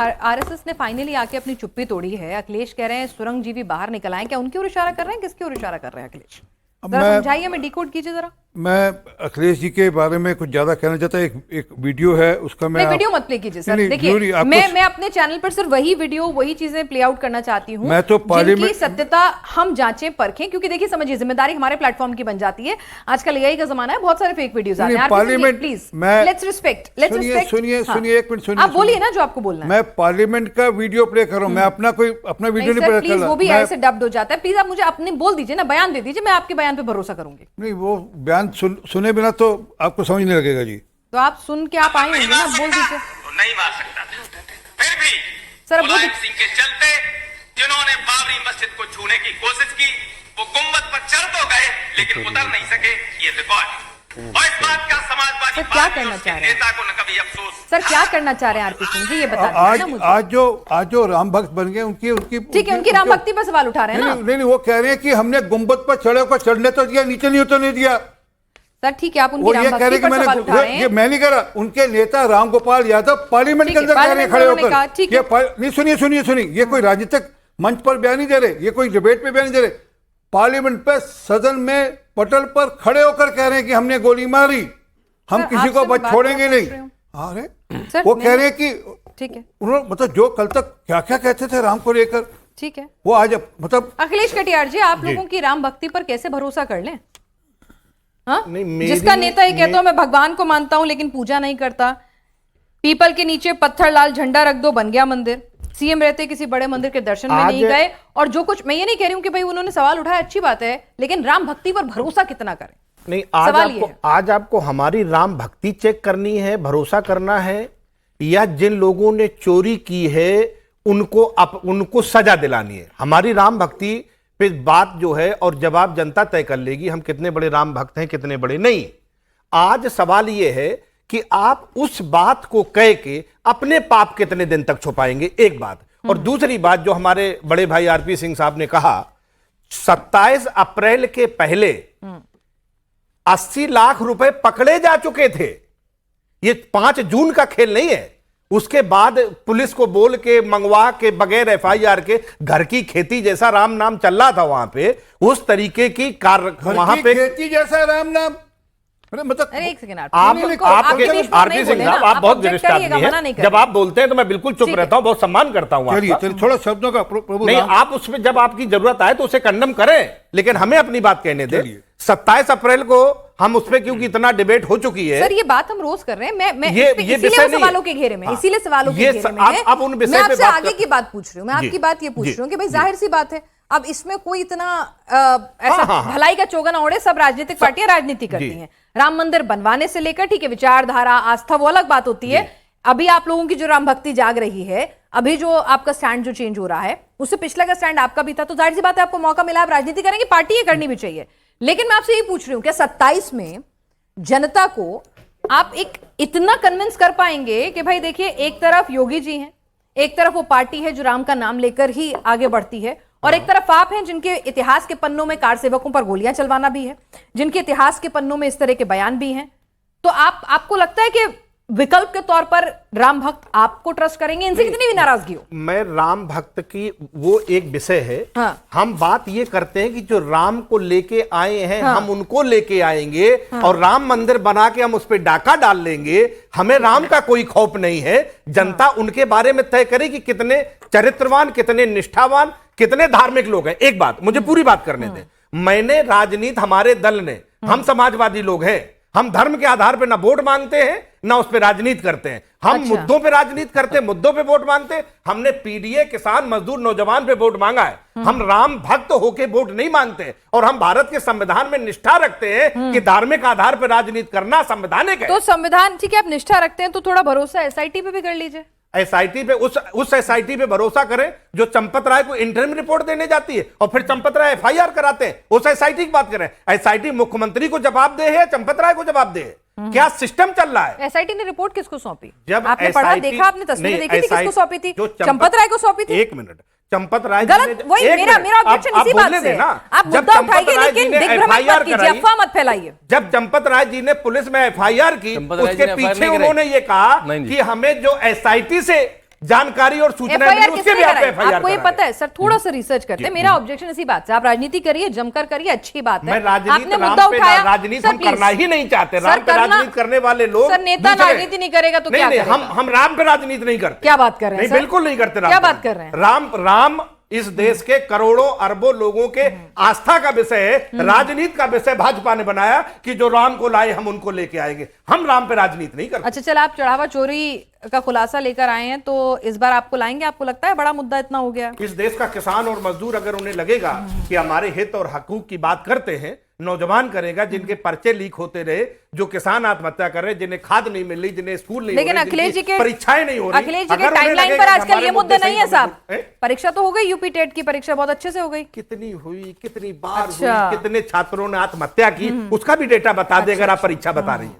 RSS ने finally आके अपनी चुप्पी तोड़ी है। अखिलेश कह रहे हैं सुरंगजीवी बाहर निकल आए, क्या उनकी ओर इशारा कर रहे हैं, किसकी ओर इशारा कर रहे हैं अखिलेश? जरा समझाइए, हमें डिकोड कीजिए जरा। मैं अखिलेश जी के बारे में कुछ ज्यादा कहना चाहता। एक वीडियो है उसका मैं वीडियो मत प्ले कीजिए सर। देखिए मैं अपने चैनल पर सिर्फ वही वीडियो वही चीजें प्ले आउट करना चाहती हूँ। मैं तो जिनकी सत्यता हम जांचें परखें, क्योंकि देखिए समझिए जिम्मेदारी हमारे प्लेटफॉर्म की बन जाती है। आजकल एआई का जमाना है, बहुत सारे फेक वीडियोस आते हैं। Parliament please let's respect. सुनिए एक मिनट सुनिए। आप बोलिए ना जो आपको बोलना है। मैं पार्लियामेंट का वीडियो प्ले कर रहा हूँ, मैं अपना वीडियो नहीं प्ले कर रहा। वो भी ऐसे डब्ड हो जाता है। प्लीज आप मुझे अपने बोल दीजिए ना, बयान दे दीजिए, मैं आपके बयान पे भरोसा करूंगी। नहीं, वो बयान सुने बिना तो आपको समझ नहीं लगेगा जी। तो आप सुन के आप आए होंगे ना, बोल दीजिए। नहीं मार सकता था, फिर भी सर मुलायम सिंह के चलते जिन्होंने बाबरी मस्जिद को छूने की कोशिश की, वो गुम्बद पर चढ़ तो गए लेकिन उतर नहीं सके। ये रिकॉर्ड और इस बात का समाजवादी क्या करना चाह रहे हैं नेता को न कभी अफसोस। सर क्या करना चाह रहे हैं आरपी सिंह जी, ये बता आज जो राम भक्त बन गए उनकी ठीक है, उनकी राम भक्ति पर सवाल उठा रहे हैं ना। नहीं, वो कह रहे हैं कि हमने गुम्बद पर चढ़े को चढ़ने तो दिया, नीचे नहीं उतरने दिया। सर ठीक है, आप उनकी राम भक्ति पर सवाल उठा रहे हैं। ये मैं नहीं कह रहा, उनके नेता रामगोपाल यादव पार्लियामेंट के अंदर कह रहे हैं खड़े होकर। नहीं, सुनिए, ये कोई राजनीतिक मंच पर बयान नहीं दे रहे, ये कोई डिबेट पे बयान नहीं दे रहे। पार्लियामेंट पे सदन में पटल पर खड़े होकर कह रहे हैं कि हमने गोली मारी, हम किसी को बच छोड़ेंगे नहीं। अरे वो कह रहे हैं कि ठीक है, उन्होंने मतलब जो कल तक क्या क्या कहते थे राम को लेकर, ठीक है, वो आज मतलब। अखिलेश कटियार जी, आप लोगों की राम भक्ति पर कैसे भरोसा कर लें? जिसका नेता ये कहता हूं मैं भगवान को मानता हूं लेकिन पूजा नहीं करता, पीपल के नीचे पत्थर लाल झंडा रख दो बन गया मंदिर, सीएम रहते किसी बड़े मंदिर के दर्शन में नहीं गए, और जो कुछ मैं ये नहीं कह रही हूं कि भाई उन्होंने सवाल उठाया अच्छी बात है, लेकिन राम भक्ति पर भरोसा कितना करें? नहीं, आज आपको हमारी राम भक्ति चेक करनी है, भरोसा करना है, या जिन लोगों ने चोरी की है उनको सजा दिलानी है? हमारी राम भक्ति पे बात जो है और जवाब जनता तय कर लेगी, हम कितने बड़े राम भक्त हैं कितने बड़े नहीं। आज सवाल यह है कि आप उस बात को कह के अपने पाप कितने दिन तक छुपाएंगे, एक बात। और दूसरी बात जो हमारे बड़े भाई आरपी सिंह साहब ने कहा, 27 अप्रैल के पहले 80 लाख रुपए पकड़े जा चुके थे। ये 5 जून का खेल नहीं है। उसके बाद पुलिस को बोल के मंगवा के बगैर एफआईआर के घर की खेती जैसा राम नाम चल रहा था वहां पे, उस तरीके की वहां पे खेती जैसा राम नाम। मतलब एक सेकंड, आरपी सिंह साहब आप बहुत वरिष्ठ आदमी हैं, जब आप बोलते हैं तो मैं बिल्कुल चुप रहता हूं, बहुत सम्मान करता हूं आपका। थोड़ा शब्दों का नहीं, आप उसमें जब आपकी जरूरत आए तो उसे कंडम करें, लेकिन हमें अपनी बात कहने दें। 27 अप्रैल को हम उस पर क्योंकि इतना डिबेट हो चुकी है। सर ये बात हम रोज कर रहे हैं, मैं ये इसीलिए सवालों के घेरे में, इसीलिए सवालों के घेरे में आप उन विषय पे आपसे आगे की बात पूछ रही हूँ, मैं आपकी बात ये पूछ रही हूँ कि भाई जाहिर सी बात है, अब इसमें कोई इतना ऐसा भलाई का चोगा ना ओढ़े, सब राजनीतिक पार्टियां राजनीति करती हैं। राम मंदिर बनवाने से लेकर ठीक है, विचारधारा आस्था वो अलग बात होती है। अभी आप लोगों की जो राम भक्ति जाग रही है, अभी जो आपका स्टैंड जो चेंज हो रहा है, उससे पिछला का स्टैंड आपका भी था, तो जाहिर सी बात है आपको मौका मिला, आप राजनीति करेंगे, पार्टी ये करनी भी चाहिए। लेकिन मैं आपसे ये पूछ रही हूँ, क्या 27 में जनता को आप एक इतना कन्विंस कर पाएंगे कि भाई देखिए, एक तरफ योगी जी हैं, एक तरफ वो पार्टी है जो राम का नाम लेकर ही आगे बढ़ती है, और एक तरफ आप हैं जिनके इतिहास के पन्नों में कार सेवकों पर गोलियां चलवाना भी है, जिनके इतिहास के पन्नों में इस तरह के बयान भी हैं। तो आपको लगता है कि विकल्प के तौर पर राम भक्त आपको ट्रस्ट करेंगे, इनसे कितनी भी नाराजगी हो? मैं राम भक्त की वो एक विषय है। हम बात ये करते हैं कि जो राम को लेके आए हैं, हम उनको लेके आएंगे, और राम मंदिर बना के हम उस पर डाका डाल लेंगे। हमें राम का कोई खौफ नहीं है। जनता उनके बारे में तय करे कि कितने चरित्रवान, कितने निष्ठावान, कितने धार्मिक लोग हैं। एक बात मुझे पूरी बात करने दें। मैंने राजनीति, हमारे दल ने, हम समाजवादी लोग हैं, हम धर्म के आधार पर ना वोट मांगते हैं ना उस पर राजनीति करते हैं। हम मुद्दों पे राजनीति करते हैं, मुद्दों पे वोट मांगते हैं। हमने पीडीए, किसान, मजदूर, नौजवान पे वोट मांगा है। हम राम भक्त होके वोट नहीं मांगते, और हम भारत के संविधान में निष्ठा रखते हैं कि धार्मिक आधार पर राजनीति करना संवैधानिक है। तो संविधान ठीक है, आप निष्ठा रखते हैं, तो थोड़ा भरोसा एसआईटी पे भी कर लीजिए। एसआईटी पे उस एसआईटी पे भरोसा करें जो चंपत राय को इंटरिम रिपोर्ट देने जाती है और फिर चंपत राय एफआईआर कराते हैं। उस एसआईटी की बात करें। एसआईटी मुख्यमंत्री को जवाबदेह है, चंपत राय को जवाबदेह है? क्या सिस्टम चल रहा है? एसआईटी ने रिपोर्ट किसको सौंपी? जब आपने पढ़ा, देखा, आपने तस्वीरें देखी थी, किसको सौंपी थी? चंपत राय को सौंपी थी। एक मिनट, चंपत राय गलत, वही मेरा ऑब्जेक्शन इसी बात से। आप मुद्दा उठाइए लेकिन दिग्भ्रमित मत कीजिए, अफवाह मत फैलाइए। जब चंपत राय जी ने पुलिस में एफआईआर की, उसके पीछे उन्होंने ये कहा कि हमें जो एसआईटी से जानकारी और सूचना FIR मिली, उसके किसने भी आप कराई? FIR आपको ये करा पता है सर, थोड़ा सा रिसर्च करते हैं। मेरा ऑब्जेक्शन इसी बात से, आप राजनीति करिए, जमकर करिए, अच्छी बात है। मैं राजनीति आपने राम मुद्दा पे उठाया, राजनीति सर, हम प्लीज। करना ही नहीं चाहते। सर, राम पे करना- राजनीति करने वाले लोग सर, नेता दूसरे- राजनीति नहीं करेगा तो क्या नहीं, करेगा? हम राम पे राजनीति नहीं करते। क्या बात कर रहे हैं नहीं, सर? बिल्कुल नहीं करते। क्या बात कर रहे हैं? राम इस देश के करोड़ों अरबों लोगों के आस्था का विषय है। राजनीति का विषय भाजपा ने बनाया कि जो राम को लाए हम उनको लेके आएंगे। हम राम पे राजनीति नहीं करते। अच्छा, चल, आप चढ़ावा चोरी का खुलासा लेकर आए हैं, तो इस बार आपको लाएंगे? आपको लगता है बड़ा मुद्दा इतना हो गया? इस देश का किसान और मजदूर अगर उन्हें लगेगा कि हमारे हित और हकूक की बात करते हैं, नौजवान करेगा, जिनके पर्चे लीक होते रहे, जो किसान आत्महत्या कर रहे, जिन्हें खाद नहीं मिल रही, जिन्हें स्कूल नहीं लेकिन हो रही, अखिलेश जी जिनकी के परीक्षाएं नहीं हो रही, अखिलेश जी के अगर उन्हें टाइमलाइन लगेगा पर कि आजकल हमारे ये मुद्दे मुद्दे नहीं है सही साहब। हैं? परीक्षा तो हो गई, यूपी टेट की परीक्षा बहुत अच्छे से हो गई। कितनी हुई, कितनी बार अच्छा। हुई, कितने छात्रों ने आत्महत्या की, उसका भी डेटा बता दे अगर आप परीक्षा बता रही हैं।